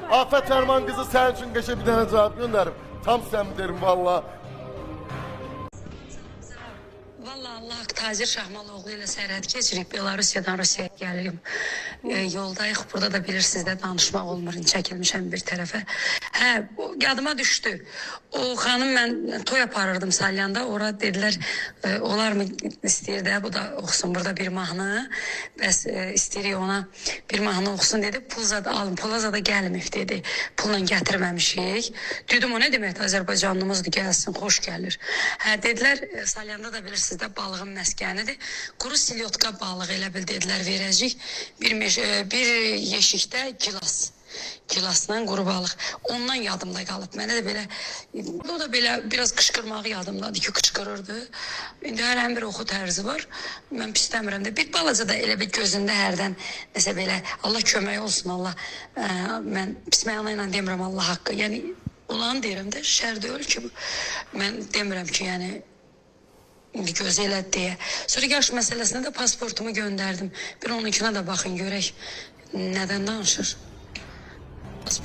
Afət Fərman qızı sənin üçün qəşə bir dənə cavab göndərib. Tam səmdirim valla. Valla Allah Tacir Şahmaloğlu ilə sərhəd keçirib Belarusiyadan Rusiyaya gəlirim. Yoldayıq, burada da bilirsiniz də danışmaq olmur, çəkilmişəm bir tərəfə. Hə, yadıma düşdü. O xanım mən toy aparırdım Salyanda, ora dedilər, olar mı istəyir də, bu da oxusun burada bir mahnı. Bəs istəyirik ona bir mahnı oxusun dedi, pul zada alın, pula zada gəlməyib dedi, pulla gətirməmişik. Dedim o nə deməkdir, Azərbaycanlımızdır, gəlsin, xoş gəlir. Hə, dedilər, Salyanda da bilirsiniz də balığın məskənidir. Quru silyotka balığı elə bil dedilər verəcək. Bir yeşikdə gilasla quru balıq. Ondan yadımda qalıb. Mənə də belə, o da belə biraz qışqırmağı yadımdadır ki, qışqırırdı. İndi hər bir oxu tərzi var. Mən pisləmirəm də. Bir balaca da elə bir gözündə hərdən nəsə belə, Allah kömək olsun, Allah. Mən pis məna ilə demirəm Allah haqqı. Yəni, olan deyirəm də, şər deyil ki, mən demirəm ki, yəni, göz elədi deyə. Sonra yaş məsələsində də pasportumu göndərdim. Bir onunkinə də baxın, görək nədən danışır.